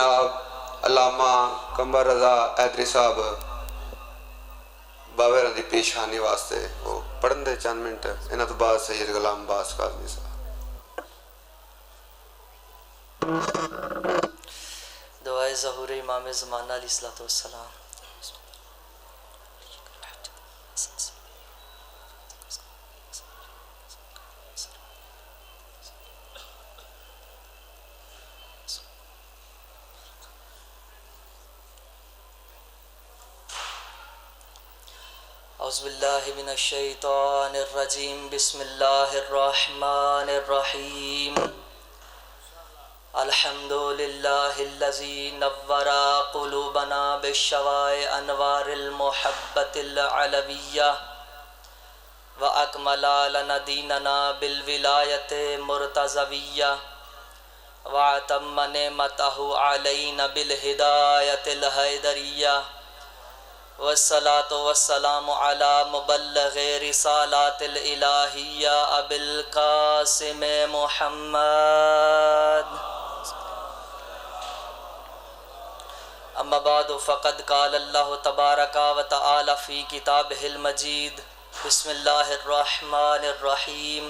जनाब अल्लामा कमर रजा हैदरी साहब बाबे दी पेशानी वास्ते वो पढ़न दे चंद मिनट इन्हां तो बाद सैयद गुलाम अब्बास काज़मी साहब। दुआए ज़हूर इमाम ज़माना अलैहिस्सलातु वस्सलाम। औज़ुबिल्लाहि मिनश्शैतानिर्रजीम बिस्मिल्लाहिर्रहमानिर्रहीम। अल्हम्दुलिल्लाहिल्लज़ी नव्वरा क़ुलूबना बिश्शवाए अनवारिल मुहब्बतिल अलविय्या व अकमला लना दीनना बिल विलायते मुर्तज़विय्या व अतम्मा नेमतहु अलैना बिल हिदायतिल हैदरिय्या वस्सलातु वस्सलामु अला मुबल्लिग़ि रिसालातिल इलाहिय्या अबिल क़ासिम मुहम्मद। अम्मा बादु फ़क़द क़ाल अल्लाहु तबारका व तआला फ़ी किताबिहिल मजीद बिस्मिल्लाहिर्रहमानिर्रहीम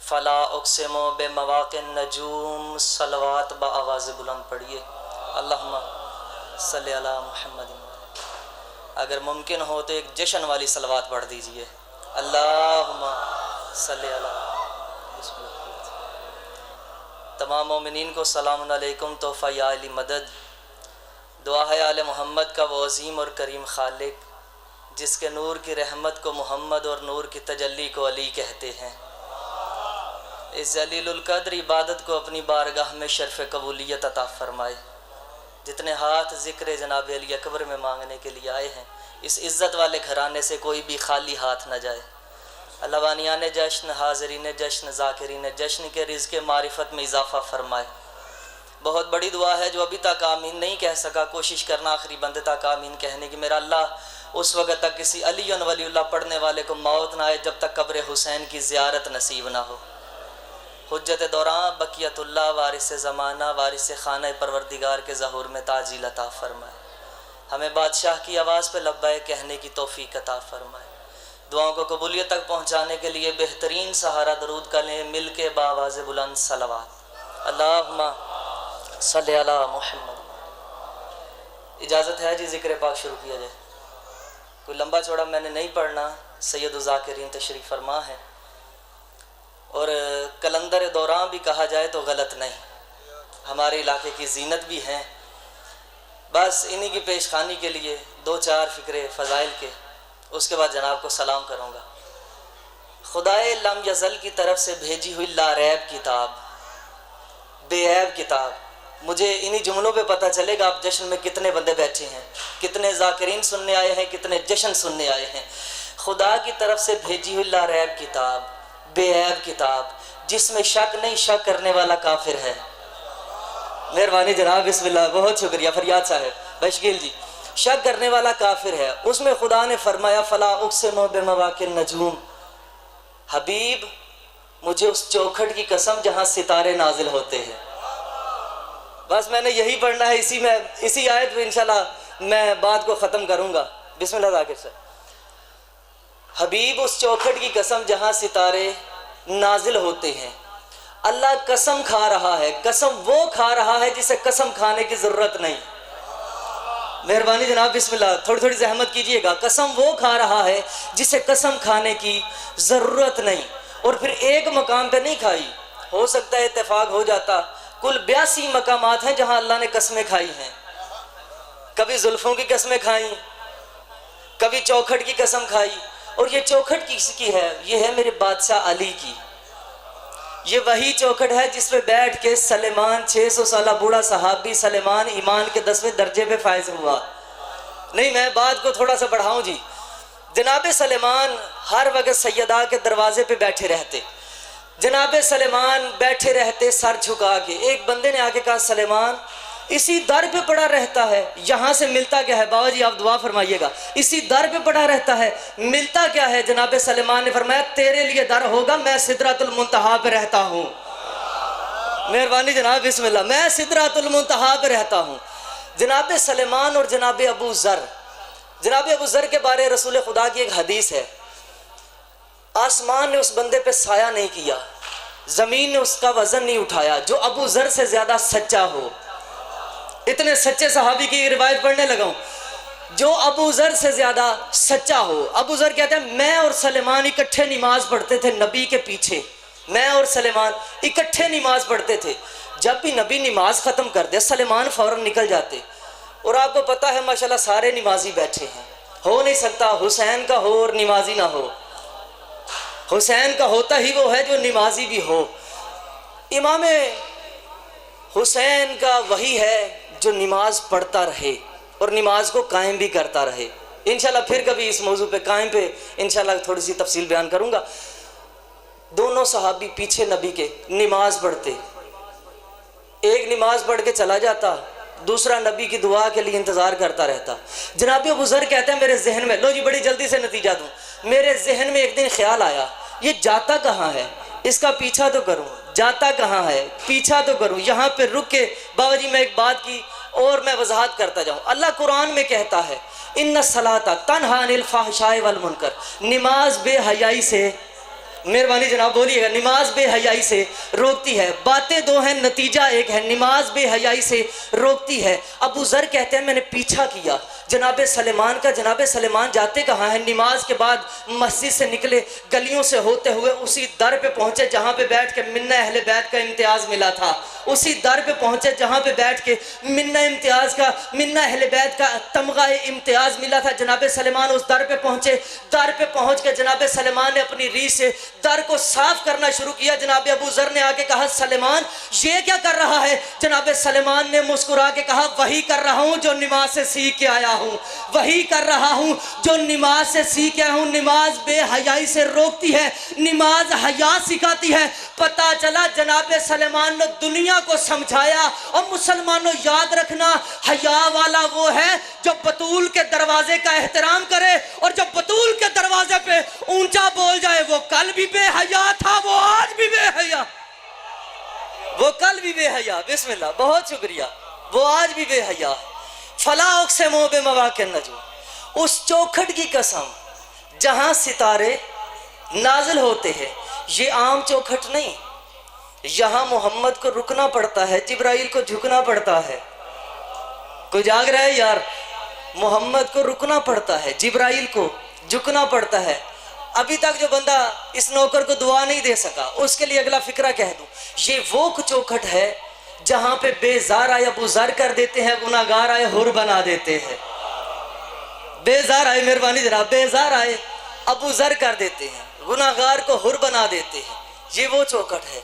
फ़ला उक़सिमु बिमवाक़िन नजूम। सलवात ब आवाज़ बुलंद पढ़िए अल्लाहुम्मा सल्लि अला मुहम्मद। अगर मुमकिन हो तो एक जश्न वाली सलवात पढ़ दीजिए अल्लाहुम्मा सल्लि अला। तमाम मोमिनीन को सलाम अलैकुम। तोहफ़ा या अली मदद दुआ है आले मोहम्मद का वो अज़ीम और करीम खालिक जिसके नूर की रहमत को मोहम्मद और नूर की तजल्ली को अली कहते हैं। इस जलीलुल क़द्र इबादत को अपनी बारगाह में शर्फ़ कबूलियत अता फ़रमाए। जितने हाथ ज़िक्र जनाब अली अकबर में मांगने के लिए आए हैं इस इज़्ज़त वाले घराने से कोई भी खाली हाथ न जाए। अल्लावानियान जश्न, हाज़रीन जश्न, ज़ाकिरीन जश्न के रिज़्क़ मारिफत में इजाफ़ा फ़रमाए। बहुत बड़ी दुआ है जो अभी तक आमीन नहीं कह सका, कोशिश करना आखिरी बंदे तक आमीन कहने की। मेरा अल्लाह उस वक़्त तक किसी अली वलीउल्लाह पढ़ने वाले को मौत ना आए जब तक कब्र हुसैन की ज़ियारत नसीब ना हो। हुज्जत दौरान बकियतुल्लाह वारिस ज़माना वारिस खाना परवरदिगार के ज़हूर में ताजील अता फ़रमाए। हमें बादशाह की आवाज़ पे लब्बैक कहने की तौफ़ीक अता फ़रमाए। दुआओं को कबूलियत तक पहुँचाने के लिए बेहतरीन सहारा दरूद का लें मिल के बावाज़ बुलंद सलवात अल्लाहुम्मा सल्लि अला मुहम्मद। इजाज़त है जी ज़िक्र पाक शुरू किया जाए। कोई लंबा चौड़ा मैंने नहीं पढ़ना, सैयद ज़ाकिरीन तशरीफ़ फरमा है और कलंदर दौरान भी कहा जाए तो गलत नहीं, हमारे इलाके की जीनत भी हैं। बस इन्हीं की पेशखानी के लिए दो चार फ़िक्रे फ़ज़ाइल के, उसके बाद जनाब को सलाम करूँगा। खुदाए लम यज़ल की तरफ से भेजी हुई लारैब किताब, बेऐब किताब। मुझे इन्हीं जुमलों पे पता चलेगा आप जश्न में कितने बंदे बैठे हैं, कितने ज़ाकिरीन सुनने आए हैं, कितने जश्न सुनने आए हैं। खुदा की तरफ से भेजी हुई लारैब किताब, बेऐब किताब जिसमें शक नहीं, शक करने वाला काफिर है। मेहरबानी जनाब, बिस्मिल्लाह, बहुत शुक्रिया फरियाद साहब बशकील जी। शक करने वाला काफिर है। उसमें खुदा ने फरमाया फला उक़सिमु बिमवाक़िन नजूम, हबीब मुझे उस चौखट की कसम जहाँ सितारे नाजिल होते हैं। बस मैंने यही पढ़ना है, इसी आयत पे इंशाल्लाह मैं बात को ख़त्म करूँगा। बिस्मिल्लाह ज़ाकिर साहब। हबीब उस चौखट की कसम जहाँ सितारे नाजिल होते हैं। अल्लाह कसम खा रहा है, कसम वो खा रहा है जिसे कसम खाने की ज़रूरत नहीं। मेहरबानी जनाब, बिस्मिल्लाह, थोड़ी थोड़ी ज़हमत कीजिएगा। कसम वो खा रहा है जिसे कसम खाने की ज़रूरत नहीं। और फिर एक मकाम पे नहीं खाई, हो सकता है इत्तेफाक हो जाता। कुल 82 मकामात हैं जहाँ अल्लाह ने कसमें खाई हैं। कभी जुल्फ़ों की कसमें खाई, कभी चौखट की कसम खाई। और ये चौखट किसकी है? ये है मेरे बादशाह अली की। ये वही चौखट है जिस पे बैठ के सलेमान 600 साल बूढ़ा सहाबी सलेमान ईमान के 10वें दर्जे पे फायज हुआ। नहीं, मैं बात को थोड़ा सा बढ़ाऊं जी। जनाब सलेमान हर वक्त सैयदा के दरवाजे पे बैठे रहते। जनाब सलेमान बैठे रहते सर झुका के। एक बंदे ने आके कहा सलेमान इसी दर पे पड़ा रहता है, यहाँ से मिलता क्या है? बाबा जी आप दुआ फरमाइएगा। इसी दर पे पड़ा रहता है, मिलता क्या है? जनाब सलेमान ने फरमाया तेरे लिए दर होगा, मैं सिदरतुल मुंतहा पे रहता हूँ। मेहरबानी जनाब, बिस्मिल्लाह। मैं सिदरातुल मुंतहा पे रहता हूँ। जनाब सलेमान और जनाब अबू ज़र, जनाब अबू ज़र के बारे रसूल खुदा की एक हदीस है, आसमान ने उस बंदे पे साया नहीं किया, ज़मीन ने उसका वज़न नहीं उठाया जो अबू ज़र से ज़्यादा सच्चा हो। इतने सच्चे सहाबी की रिवायत पढ़ने लगा हूँ, जो अबू ज़र से ज़्यादा सच्चा हो। अबू ज़र कहते हैं मैं और सलेमान इकट्ठे नमाज पढ़ते थे नबी के पीछे, मैं और सलेमान इकट्ठे नमाज पढ़ते थे। जब भी नबी नमाज ख़त्म कर दे सलेमान फ़ौरन निकल जाते। और आपको पता है माशाल्लाह सारे नमाजी बैठे हैं, हो नहीं सकता हुसैन का हो और नमाजी ना हो। हुसैन का होता ही वो है जो नमाजी भी हो। इमाम हुसैन का वही है जो नमाज पढ़ता रहे और नमाज को कायम भी करता रहे। इंशाल्लाह फिर कभी इस मौजू पे कायम पे इंशाल्लाह थोड़ी सी तफसील बयान करूँगा। दोनों सहाबी पीछे नबी के नमाज पढ़ते, एक नमाज पढ़ के चला जाता, दूसरा नबी की दुआ के लिए इंतज़ार करता रहता। जनाब अबू ज़र कहते हैं मेरे जहन में, लो जी बड़ी जल्दी से नतीजा दूँ, मेरे जहन में एक दिन ख्याल आया ये जाता कहाँ है, इसका पीछा तो करूँ, जाता कहाँ है, पीछा तो करूँ। यहाँ पे रुक के बाबा जी मैं एक बात की और मैं वजाहत करता जाऊँ। अल्लाह कुरान में कहता है इन्ना सलाता तन्हा अनिल फ़ाहिशाइ वल मुनकर, नमाज बेहयाई से, मेहरबानी जनाब बोलिएगा, नमाज बेहयाई से रोकती है। बातें दो हैं, नतीजा एक है, नमाज बेहयाई से रोकती है। अबू ज़र कहते हैं मैंने पीछा किया जनाब सलेमान का, जनाब सलेमान जाते कहाँ हैं। नमाज के बाद मस्जिद से निकले, गलियों से होते हुए उसी दर पे पहुँचे जहाँ पे बैठ के मिन्ना अहले बैत का इम्तियाज़ मिला था, उसी दर पे पहुँचे जहाँ पे बैठ के मिन्ना अहले बैत का तमगा इम्तियाज़ मिला था। जनाब सलेमान उस दर पे पहुँचे, दर पे पहुँच के जनाब सलेमान ने अपनी रीछ से दर को साफ करना शुरू किया। जनाब अबू ज़र ने आके कहा सलेमान ये क्या कर रहा है। जनाब सलेमान ने मुस्कुरा के कहा वही कर रहा हूँ जो नमाज से सीख के आया हूँ, वही कर रहा हूँ जो नमाज से सीख के आया हूँ। नमाज बेहयाई से रोकती है, नमाज हया सिखाती है। पता चला जनाब सलेमान ने दुनिया को समझाया। और मुसलमानों याद रखना, हया वाला वो है जो बतूल के दरवाजे का एहतराम करे, और जब बतूल के दरवाजे पे ऊंचा बोल जाए वो कल भी बेहया था, वो आज भी बेहया, वो कल भी बेहया, बिस्मिल्लाह बहुत शुक्रिया, वो आज भी बेहया है। फला उक़सिमु बिमवाक़िन नजूम, उस चौखट की कसम जहां सितारे नाजिल होते हैं। ये आम चौखट नहीं, यहाँ मोहम्मद को रुकना पड़ता है, जिब्राइल को झुकना पड़ता है। कोई जाग रहा है यार, मोहम्मद को रुकना पड़ता है, जिब्राइल को झुकना पड़ता है। अभी तक जो बंदा इस नौकर को दुआ नहीं दे सका उसके लिए अगला फिक्रा कह दूं, ये वो चौखट है जहां पे बेजार आए अबू ज़र कर देते हैं, गुनाहगार आए हुर बना देते हैं। बेजार आए, मेहरबानी जनाब, बेजार आए अबू ज़र कर देते हैं, गुनाहगार को हुर बना देते हैं। ये वो चौखट है,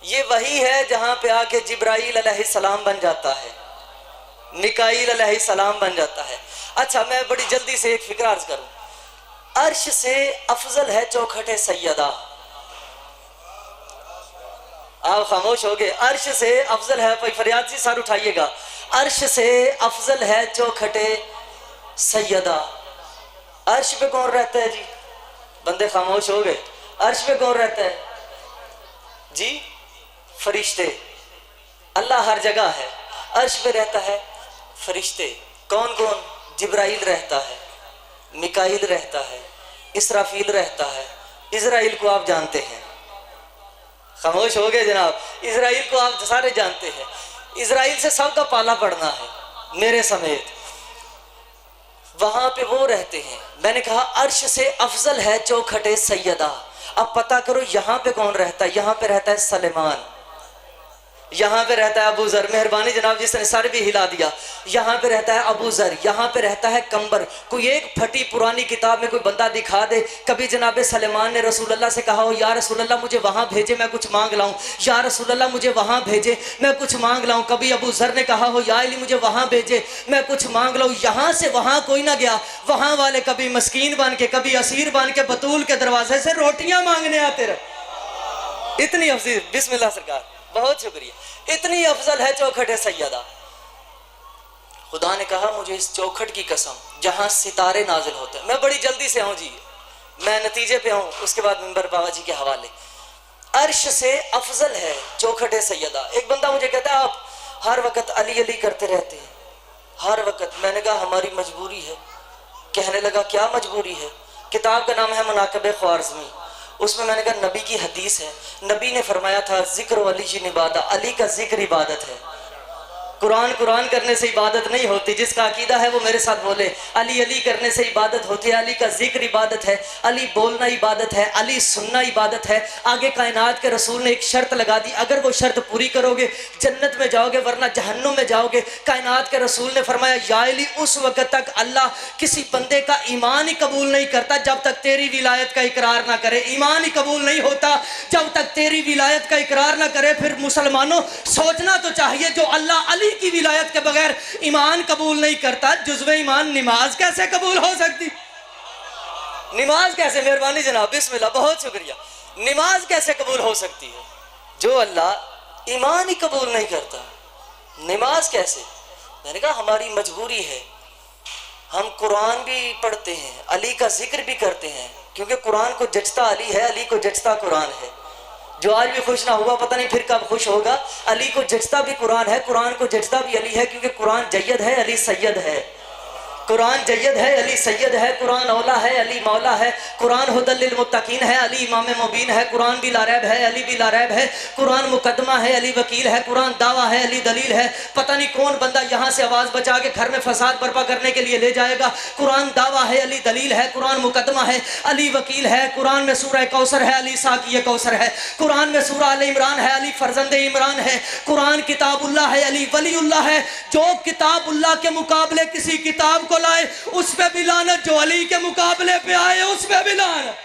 ये वही है जहां पे आके जिब्राइल अलैहिस्सलाम बन जाता है, मिकाईल अलैहिस्सलाम बन जाता है। अच्छा मैं बड़ी जल्दी से एक फिक्र अर्ज करूं, अर्श से अफजल है चौखट सैयदा। आप खामोश हो गए, अर्श से अफजल है, कोई फरियाद से सर उठाइएगा, अर्श से अफजल है चौखट सैयदा। अर्श पे कौन रहता है जी, बंदे खामोश हो गए, अर्श पे कौन रहता है जी, फरिश्ते। अल्लाह हर जगह है, अर्श पे रहता है फरिश्ते। कौन कौन, जिब्राइल रहता है, मिकाईल रहता है, इसराफील रहता है, इज़राइल को आप जानते हैं, खामोश हो गए जनाब, इज़राइल को आप सारे जानते हैं। इज़राइल से सबका पाला पड़ना है मेरे समेत, वहां पे वो रहते हैं। मैंने कहा अर्श से अफजल है चौखटे सैयदा। अब पता करो यहाँ पे कौन रहता है, यहाँ पे रहता है सलेमान, यहाँ पे रहता है अबू ज़र, मेहरबानी जनाब जिसने सर भी हिला दिया, यहाँ पे रहता है अबू ज़र, यहाँ पे रहता है कंबर। कोई एक फटी पुरानी किताब में कोई बंदा दिखा दे कभी जनाब सलेमान ने रसूलुल्लाह से कहा हो या रसूलुल्लाह मुझे वहाँ भेजे मैं कुछ मांग लाऊं, या रसूलुल्लाह मुझे वहाँ भेजे मैं कुछ मांग लाऊं। कभी अबू ज़र ने कहा हो या अली मुझे वहाँ भेजे मैं कुछ मांग लाऊं। यहाँ से वहाँ कोई ना गया, वहाँ वाले कभी मस्कीन बन के कभी असीर बन के बतूल के दरवाजे से रोटियाँ मांगने आते रहे। इतनी अफजील, बिस्मिल्लाह सरकार, बहुत शुक्रिया। इतनी अफजल है चौखट सैयदा। खुदा ने कहा मुझे इस चौखट की कसम जहां सितारे नाजिल होते हैं। मैं बड़ी जल्दी से आऊँ जी, मैं नतीजे पे आऊँ, उसके बाद मिंबर बाबा जी के हवाले। अर्श से अफजल है चौखट सैयदा। एक बंदा मुझे कहता है आप हर वक्त अली अली करते रहते हैं, हर वक्त। मैंने कहा हमारी मजबूरी है। कहने लगा क्या मजबूरी है? किताब का नाम है मुनाकिब ख्वारिज़मी। उसमें मैंने कहा नबी की हदीस है, नबी ने फरमाया था जिक्र अली जी इबादत, अली का जिक्र इबादत है। कुरान कुरान करने से इबादत नहीं होती। जिसका अकीदा है वो मेरे साथ बोले अली अली करने से इबादत होती है। अली का जिक्र इबादत है, अली बोलना इबादत है, अली सुनना इबादत है। आगे कायनात के रसूल ने एक शर्त लगा दी, अगर वो शर्त पूरी करोगे जन्नत में जाओगे वरना जहन्नुम में जाओगे। कायनात के रसूल ने फरमाया या अली उस वक्त तक अल्लाह किसी बंदे का ईमान ही कबूल नहीं करता जब तक तेरी विलायत का इकरार ना करे। ईमान ही कबूल नहीं होता जब तक तेरी विलायत का इकरार ना करे। फिर मुसलमानों सोचना तो चाहिए जो अल्लाह अली की विलायत के बगैर ईमान कबूल नहीं करता, जुज़्वे ईमान नमाज कैसे कबूल हो सकती? नमाज कैसे? मेहरबानी जनाब, बिस्मिल्लाह, बहुत शुक्रिया। नमाज कैसे कबूल हो सकती है जो अल्लाह ईमान ही कबूल नहीं करता? नमाज कैसे? मैंने कहा हमारी मजबूरी है। हम कुरान भी पढ़ते हैं, अली का जिक्र भी करते हैं, क्योंकि कुरान को जचता अली है, अली को जचता कुरान है। जो आज भी खुश ना हुआ पता नहीं फिर कब खुश होगा। अली को जचता भी कुरान है, कुरान को जचता भी अली है, क्योंकि कुरान जय्यद है, अली सैयद है। कुरान जय्यद है, अली सैयद है। कुरान औला है, अली मौला है। कुरान हुदल लिल मुत्तकीन है, अली इमाम मुबीन है। कुरान भी लारैब है, अली भी लारैब है। कुरान मुकदमा है, अली वकील है। कुरान दावा है, अली दलील है। पता नहीं कौन बंदा यहाँ से आवाज़ बचा के घर में फसाद बर्पा करने के लिए ले जाएगा। कुरान दावा है, अली दलील है। कुरान मुकदमा है, अली वकील है। कुरान में सूरह कौसर है, अली साकी कौसर है। कुरान में सूरह अल इमरान है, अली फर्जंद इमरान है। कुरान किताबुल्लाह है, अली वलीउल्लाह है। जो किताबुल्लाह के मुकाबले किसी किताब को लाए उस पे भी लानत, जो अली के मुकाबले पे आए उस पे भी लानत।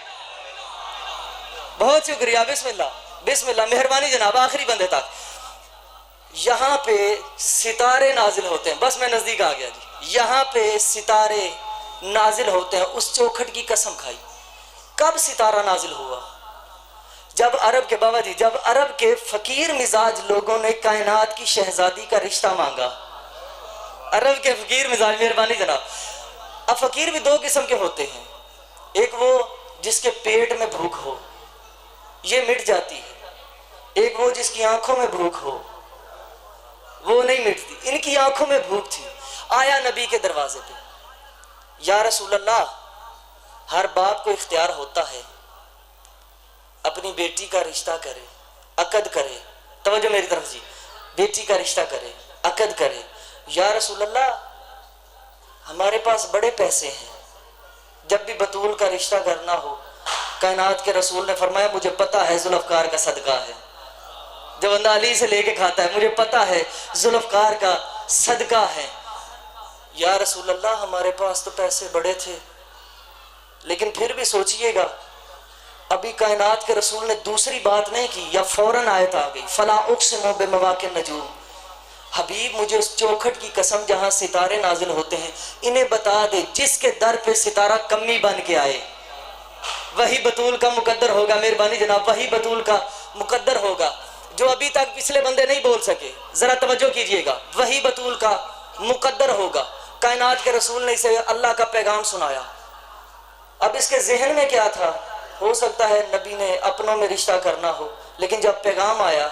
बहुत शुक्रिया, बिस्मिल्लाह बिस्मिल्लाह, मेहरबानी जनाब। आखिरी बंदे तक यहाँ पे सितारे नाजिल होते हैं। बस मैं नजदीक आ गया जी। यहाँ पे सितारे नाजिल होते हैं। उस चौखट की कसम खाई। कब सितारा नाजिल हुआ? जब अरब के बाबा जी, जब अरब के फकीर मिजाज लोगों ने कायनात की शहजादी का रिश्ता मांगा। अरब के फकीर मिजाज, मेहरबानी जनाब। अब फकीर भी दो किस्म के होते हैं। एक वो जिसके पेट में भूख हो, ये मिट जाती है। एक वो जिसकी आंखों में भूख हो, वो नहीं मिटती। इनकी आंखों में भूख थी। आया नबी के दरवाजे पे, या रसूल अल्लाह, हर बाप को इख्तियार होता है अपनी बेटी का रिश्ता करे, अकद करे। तवज्जो मेरी तरफ जी, बेटी का रिश्ता करे, अकद करे। या रसूल अल्लाह, हमारे पास बड़े पैसे हैं, जब भी बतूल का रिश्ता करना हो, कायनात के रसूल ने फरमाया मुझे पता है जुल्फकार का सदका है। जो बंदा अली से लेके खाता है, मुझे पता है जुल्फकार का सदका है। या रसूल अल्लाह, हमारे पास तो पैसे बड़े थे, लेकिन फिर भी सोचिएगा, अभी कायनात के रसूल ने दूसरी बात नहीं की, या फौरन आयत आ गई, फला उक़्सिमु बिमवाक़िन नजूम। हबीब, मुझे उस चौखट की कसम जहां सितारे नाजिल होते हैं, इन्हें बता दे जिसके दर पे सितारा कमी बन के आए वही बतूल का मुकद्दर होगा। मेहरबानी जनाब, वही बतूल का मुकद्दर होगा। जो अभी तक पिछले बंदे नहीं बोल सके, जरा तवज्जो कीजिएगा, वही बतूल का मुकद्दर होगा। कायनात के रसूल ने इसे अल्लाह का पैगाम सुनाया। अब इसके जहन में क्या था? हो सकता है नबी ने अपनों में रिश्ता करना हो, लेकिन जब पैगाम आया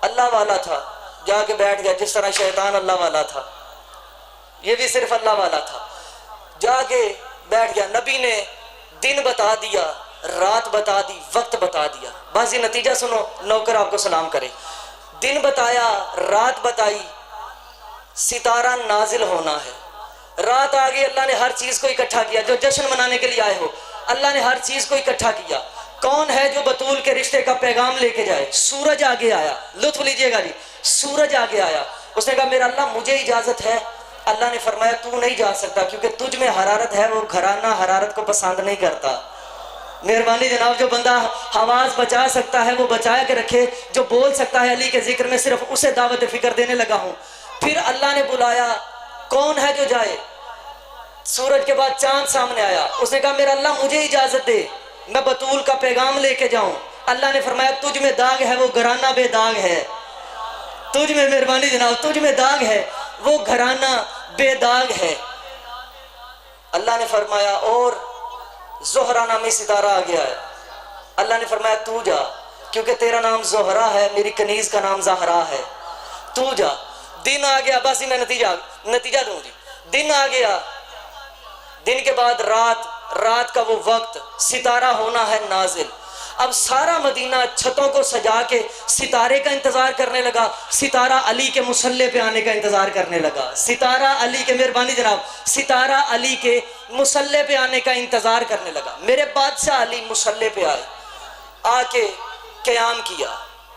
अल्लाह वाला था, जाके बैठ गया। जिस तरह शैतान अल्लाह वाला था, ये भी सिर्फ अल्लाह वाला था, जाके बैठ गया। नबी ने दिन बता दिया, रात बता दी, वक्त बता दिया। बस ये नतीजा सुनो, नौकर आपको सलाम करे। दिन बताया, रात बताई, सितारा नाजिल होना है। रात आ गई, अल्लाह ने हर चीज को इकट्ठा किया। जो जश्न मनाने के लिए आए हो, अल्लाह ने हर चीज को इकट्ठा किया। कौन है जो बतूल के रिश्ते का पैगाम लेके जाए? सूरज आगे आया। लुत्फ लीजिएगा जी, सूरज आगे आया। उसने कहा मेरा अल्लाह, मुझे इजाजत है। अल्लाह ने फरमाया तू नहीं जा सकता, क्योंकि तुझ में हरारत है, वो घराना हरारत को पसंद नहीं करता। मेहरबानी जनाब, जो बंदा आवाज बचा सकता है वो बचा के रखे। जो बोल सकता है अली के जिक्र में, सिर्फ उसे दावत फिक्र देने लगा हूं। फिर अल्लाह ने बुलाया, कौन है जो जाए? सूरज के बाद चांद सामने आया। उसने कहा मेरा अल्लाह, मुझे इजाजत दे, मैं बतूल का पैगाम लेके जाऊं। अल्लाह ने फरमाया तुझ में दाग है, वो घराना बेदाग है। तुझ में, मेहरबानी जनाब, तुझ में दाग है, वो घराना बेदाग है। अल्लाह ने फरमाया और ज़ोहरा नामी सितारा आ गया है। अल्लाह ने फरमाया तू जा। क्योंकि तेरा नाम जोहरा है, मेरी कनीज का नाम जहरा है। तू जा। दिन आ गया, बस ही मैं नतीजा दूं जी। दिन आ गया, दिन के बाद रात, रात का वो वक्त, सितारा होना है नाजिल। अब सारा मदीना छतों को सजा के सितारे का इंतजार करने लगा, सितारा अली के मुसल्ले पे आने का इंतजार करने लगा। सितारा अली के, मेहरबानी जनाब, सितारा अली के मुसल्ले पे आने का इंतजार करने लगा। मेरे बादशाह अली मुसल्ले पे आए, आके क़याम किया,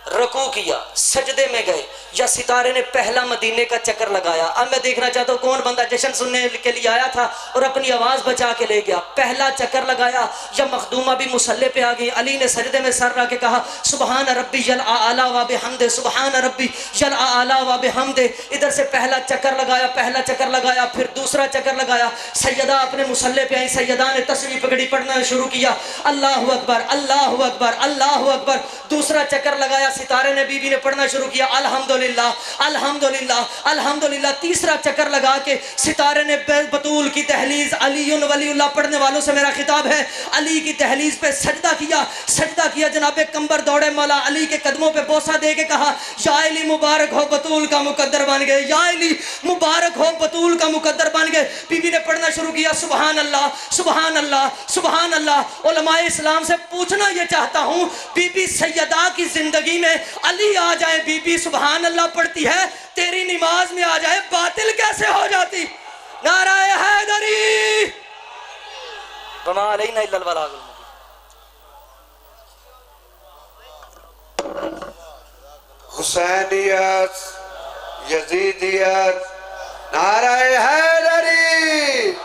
रकू किया, सजदे में गए, या सितारे ने पहला मदीने का चक्कर लगाया। अब मैं देखना चाहता हूँ कौन बंदा जश्न सुनने के लिए आया था और अपनी आवाज़ बचा के ले गया। पहला चक्कर लगाया, या मखदूमा भी मुसल्ले पे आ गई। अली ने सजदे में सर रख के कहा सुबहान रब्बी यल आला व बिहम्दे, सुबहान रब्बी यल आला व बिहम्दे। इधर से पहला चक्कर लगाया, पहला चक्कर लगाया, फिर दूसरा चक्कर लगाया। सैयदा अपने मुसल्ले पे आई, सैयदा ने तस्बीह पकड़ी, पढ़ना शुरू किया, अल्लाह अकबर अल्लाह अकबर अल्लाह अकबर। दूसरा चक्कर लगाया, सितारे ने, बीबी ने पढ़ना शुरू किया, अल्हम्दुलिल्लाह अल्हम्दुलिल्लाह अल्हम्दुलिल्लाह। तीसरा चक्कर लगा के सितारे ने बतूल की दहलीज, अलीयुन वलीउल्लाह, पढ़ने वालों से मेरा खिताब है, अली की दहलीज पे सजदा किया, सजदा किया। जनाबे कंबर दौड़े, मौला अली के कदमों पे बोसा दे के कहा या अली मुबारक हो, बतूल का मुकद्दर बन गए, या अली मुबारक हो, बतूल का मुकद्दर बन गए। बीबी ने पढ़ना शुरू किया, सुबहान अल्लाह सुबहान अल्लाह सुबहान अल्लाह। उलमाए इस्लाम से पूछना ये चाहता हूँ, बीबी सैयदा की जिंदगी में अली आ जाए, बीबी सुबहान अल्लाह पढ़ती है, तेरी नमाज में आ जाए, बातिल कैसे हो जाती? नाराए हैदरी, वमा अलैना इल्लल बलागुल मुबीन। हुसैनियत, यजीदियत, नाराए हैदरी।